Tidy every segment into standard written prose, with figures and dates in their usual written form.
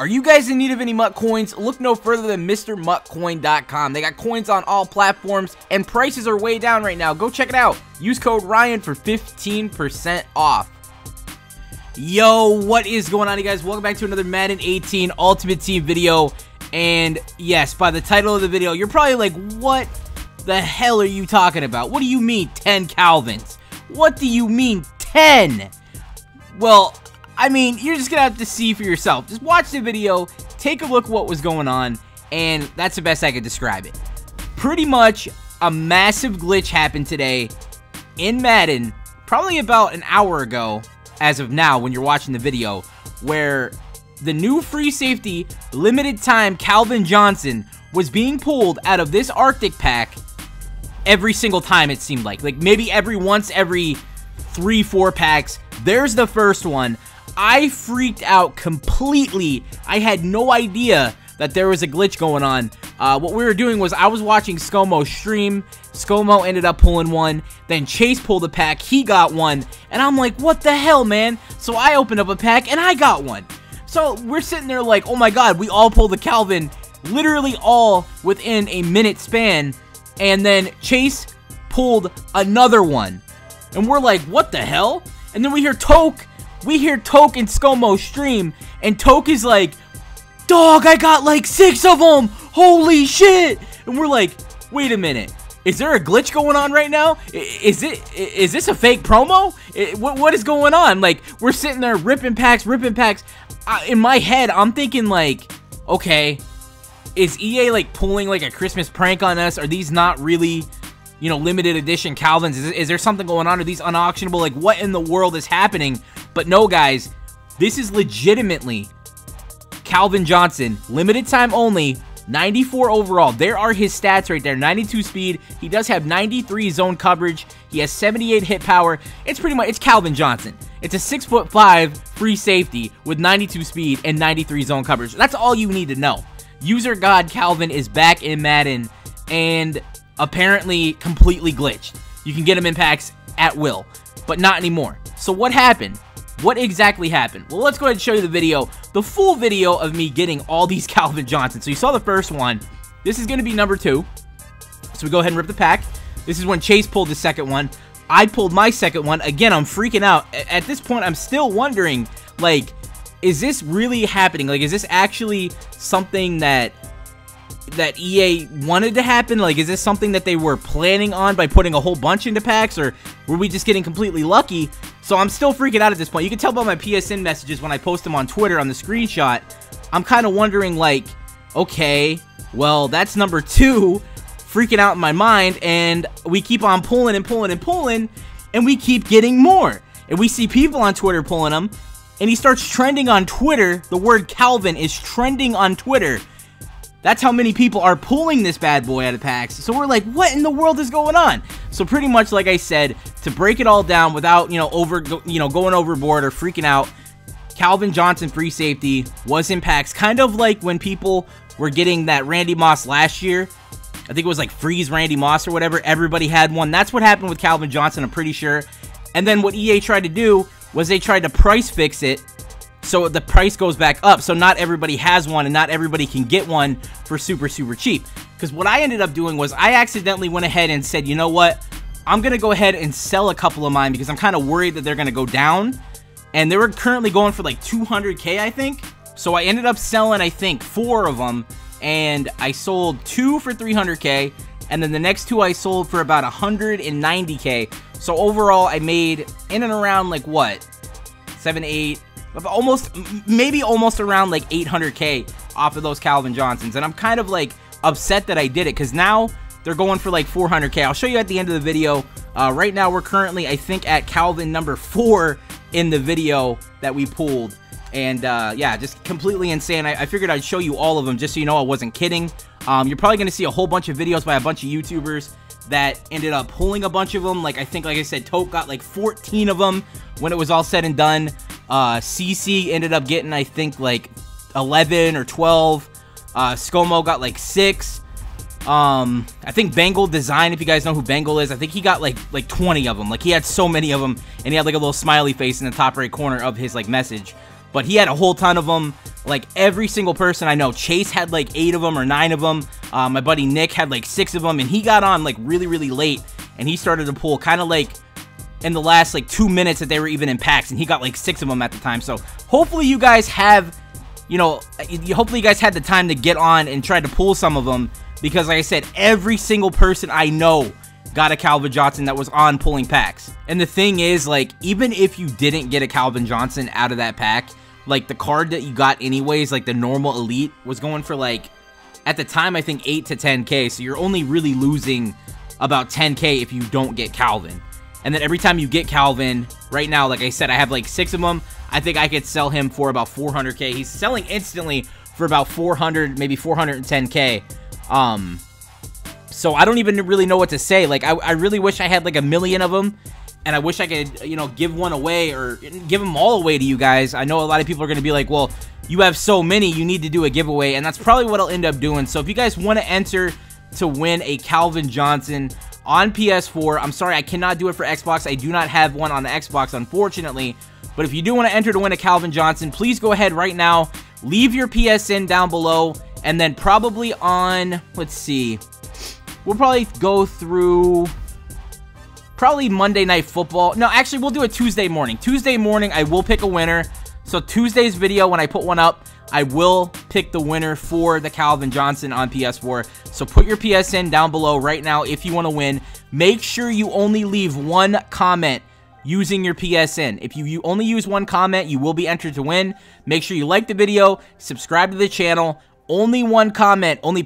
Are you guys in need of any MUT coins? Look no further than MrMuttCoin.com. They got coins on all platforms, and prices are way down right now. Go check it out. Use code Ryan for 15% off. Yo, what is going on, you guys? Welcome back to another Madden 18 Ultimate Team video. And yes, by the title of the video, you're probably like, what the hell are you talking about? What do you mean 10 Calvins? What do you mean 10? Well, I mean, you're just gonna have to see for yourself. Just watch the video, take a look at what was going on, and that's the best I could describe it. Pretty much a massive glitch happened today in Madden, probably about an hour ago, as of now when you're watching the video, where the new free safety limited time Calvin Johnson was being pulled out of this Arctic pack every single time, it seemed like maybe every 3-4 packs. There's the first one. I freaked out completely. I had no idea that there was a glitch going on. What we were doing was I was watching ScoMo stream. ScoMo ended up pulling one. Then Chase pulled a pack. He got one. And I'm like, what the hell, man? So I opened up a pack and I got one. So we're sitting there like, oh my god, we all pulled the Calvin. Literally all within a minute span. And then Chase pulled another one. And we're like, what the hell? And then we hear Toke. We hear Toke in ScoMo stream. And Toke is like, dog, I got like 6 of them. Holy shit. And we're like, wait a minute. Is there a glitch going on right now? Is this a fake promo? What is going on? Like, we're sitting there ripping packs, in my head, I'm thinking like, okay, is EA like pulling like a Christmas prank on us? Are these not really, you know, limited edition Calvins? Is there something going on? Are these unauctionable? Like, what in the world is happening? But no, guys, this is legitimately Calvin Johnson, limited time only, 94 overall. There are his stats right there. 92 speed. He does have 93 zone coverage. He has 78 hit power. It's pretty much, it's Calvin Johnson. It's a 6'5" free safety with 92 speed and 93 zone coverage. That's all you need to know. User God Calvin is back in Madden and apparently completely glitched. You can get him in packs at will, but not anymore. So what happened? What exactly happened? Well, let's go ahead and show you the video, the full video of me getting all these Calvin Johnsons. So you saw the first one. This is going to be number 2. So we go ahead and rip the pack. This is when Chase pulled the second one. I pulled my second one. Again, I'm freaking out. At this point, I'm still wondering, like, is this really happening? Like, is this actually something that EA wanted to happen? Like, is this something that they were planning on by putting a whole bunch into packs, or were we just getting completely lucky? So I'm still freaking out at this point. You can tell by my PSN messages when I post them on Twitter on the screenshot. I'm kind of wondering, like, okay, well, that's number 2, freaking out in my mind, and we keep on pulling and pulling and pulling, and we keep getting more. And we see people on Twitter pulling them, and he starts trending on Twitter. The word Calvin is trending on Twitter. That's how many people are pulling this bad boy out of packs. So we're like, what in the world is going on? So pretty much, like I said, to break it all down without, going overboard or freaking out, Calvin Johnson free safety was in packs, kind of like when people were getting that Randy Moss last year. I think it was like Freeze Randy Moss or whatever. Everybody had one. That's what happened with Calvin Johnson, I'm pretty sure. And then what EA tried to do was they tried to price fix it, so the price goes back up, so not everybody has one and not everybody can get one for super cheap. Because what I ended up doing was I accidentally went ahead and said, you know what, I'm going to go ahead and sell a couple of mine because I'm kind of worried that they're going to go down. And they were currently going for like 200K, I think. So I ended up selling, I think, 4 of them, and I sold 2 for 300K, and then the next 2 I sold for about 190K. So overall, I made in and around like what, 7, 8, maybe almost around like 800K off of those Calvin Johnsons. And I'm kind of like upset that I did it because now they're going for like 400K. I'll show you at the end of the video. Right now we're currently, I think, at Calvin number 4 in the video that we pulled. And yeah, just completely insane. I figured I'd show you all of them just so you know I wasn't kidding. You're probably going to see a whole bunch of videos by a bunch of YouTubers that ended up pulling a bunch of them. Like, I think, like I said, Toke got like 14 of them when it was all said and done. CC ended up getting, I think, like 11 or 12. ScoMo got like 6. I think Bengal Design, if you guys know who Bengal is, I think he got like 20 of them. Like, he had so many of them, and he had like a little smiley face in the top right corner of his like message. But he had a whole ton of them. like every single person I know. Chase had like 8 of them or 9 of them. My buddy Nick had like 6 of them, and he got on like really, really late, and he started to pull kind of like in the last like 2 minutes that they were even in packs, and he got like 6 of them at the time. So hopefully you guys have, you know, hopefully you guys had the time to get on and try to pull some of them, because like I said, every single person I know got a Calvin Johnson that was on pulling packs. And the thing is, like, even if you didn't get a Calvin Johnson out of that pack, like the card that you got anyways, like the normal elite, was going for like, at the time, I think 8 to 10K. So you're only really losing about 10K if you don't get Calvin. And then every time you get Calvin, right now, like I said, I have like 6 of them. I think I could sell him for about 400K. He's selling instantly for about 400, maybe 410K. So I don't even really know what to say. Like, I really wish I had like 1 million of them, and I wish I could, you know, give one away or give them all away to you guys. I know a lot of people are going to be like, well, you have so many, you need to do a giveaway, and that's probably what I'll end up doing. So if you guys want to enter to win a Calvin Johnson on PS4, I'm sorry, I cannot do it for Xbox. I do not have one on the Xbox, unfortunately. But if you do want to enter to win a Calvin Johnson, please go ahead right now, leave your PSN down below, and then probably on, let's see, we'll probably go through probably Monday Night Football. No, actually, we'll do it Tuesday morning. Tuesday morning, I will pick a winner. So Tuesday's video, when I put one up, I will pick the winner for the Calvin Johnson on PS4. So put your PSN down below right now if you want to win. Make sure you only leave one comment using your PSN. If you only use one comment, you will be entered to win. Make sure you like the video, subscribe to the channel. Only one comment. Only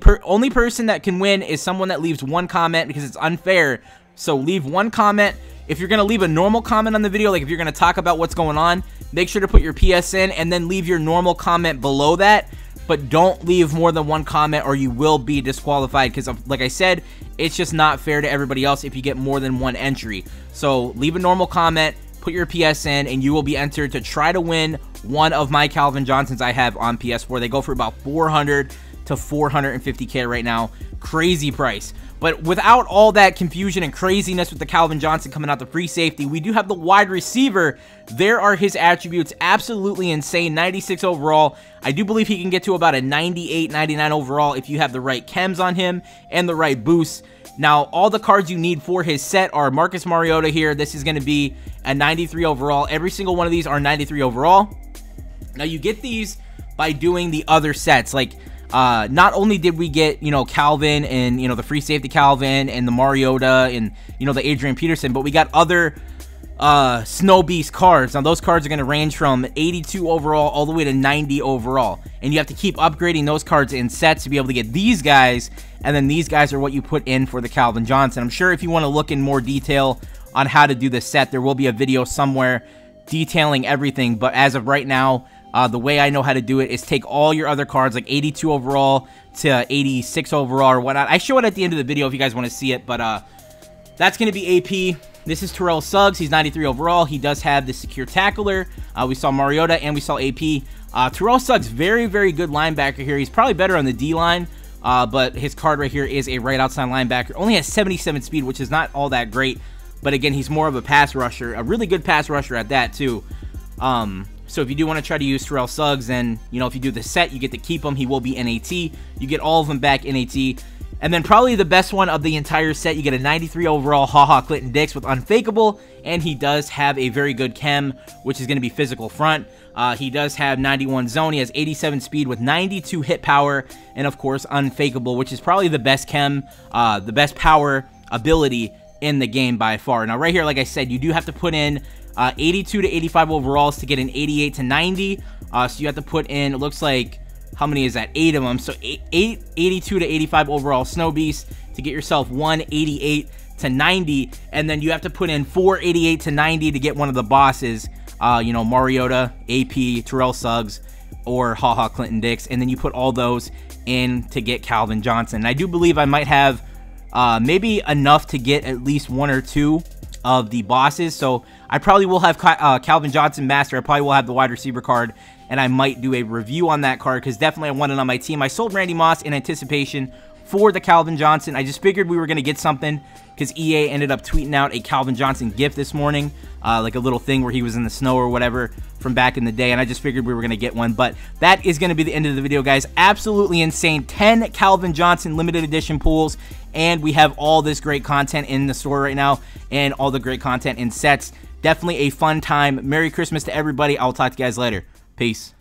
person that can win is someone that leaves one comment, because it's unfair. So leave one comment. If you're going to leave a normal comment on the video, like if you're going to talk about what's going on, make sure to put your PSN and then leave your normal comment below that. But don't leave more than one comment or you will be disqualified, because like I said, it's just not fair to everybody else if you get more than one entry. So leave a normal comment, put your PSN, and you will be entered to try to win one of my Calvin Johnsons I have on PS4. They go for about 400 to 450K right now. Crazy price. But without all that confusion and craziness with the Calvin Johnson coming out the free safety, we do have the wide receiver. There are his attributes. Absolutely insane. 96 overall. I do believe he can get to about a 98, 99 overall if you have the right chems on him and the right boosts. Now, all the cards you need for his set are Marcus Mariota here. This is going to be a 93 overall. Every single one of these are 93 overall. Now, you get these by doing the other sets. Like, not only did we get, you know, Calvin and, you know, the free safety Calvin and the Mariota and, you know, the Adrian Peterson, but we got other Snow Beast cards. Now, those cards are going to range from 82 overall all the way to 90 overall. And you have to keep upgrading those cards in sets to be able to get these guys. And then these guys are what you put in for the Calvin Johnson. I'm sure if you want to look in more detail on how to do this set, there will be a video somewhere detailing everything. But as of right now, the way I know how to do it is take all your other cards, like 82 overall to 86 overall or whatnot. I show it at the end of the video if you guys want to see it, but that's going to be AP. This is Terrell Suggs. He's 93 overall. He does have the secure tackler. We saw Mariota and we saw AP. Terrell Suggs, very, very good linebacker here. He's probably better on the D-line, but his card right here is a right outside linebacker. Only has 77 speed, which is not all that great. But again, he's more of a pass rusher, a really good pass rusher at that too. So if you do want to try to use Terrell Suggs, then, you know, if you do the set, you get to keep him. He will be NAT. You get all of them back NAT. And then probably the best one of the entire set, you get a 93 overall Clinton Dix with Unfakeable, and he does have a very good chem, which is going to be physical front. He does have 91 zone. He has 87 speed with 92 hit power, and of course Unfakeable, which is probably the best chem, the best power ability in the game by far. Now right here, like I said, you do have to put in 82 to 85 overalls to get an 88 to 90. So you have to put in, it looks like, how many is that? 8 of them. So 82 to 85 overall Snow Beast to get yourself 188 to 90. And then you have to put in 488 to 90 to get one of the bosses. You know, Mariota, AP, Terrell Suggs, or Clinton Dix. And then you put all those in to get Calvin Johnson. And I do believe I might have maybe enough to get at least 1 or 2 of the bosses. So I probably will have Calvin Johnson Master. I probably will have the wide receiver card, and I might do a review on that card because definitely I want it on my team. I sold Randy Moss in anticipation for the Calvin Johnson. I just figured we were going to get something because EA ended up tweeting out a Calvin Johnson gift this morning, like a little thing where he was in the snow or whatever from back in the day, and I just figured we were going to get one. But that is going to be the end of the video, guys. Absolutely insane. 10 Calvin Johnson limited edition pools, and we have all this great content in the store right now and all the great content in sets. Definitely a fun time. Merry Christmas to everybody. I'll talk to you guys later. Peace.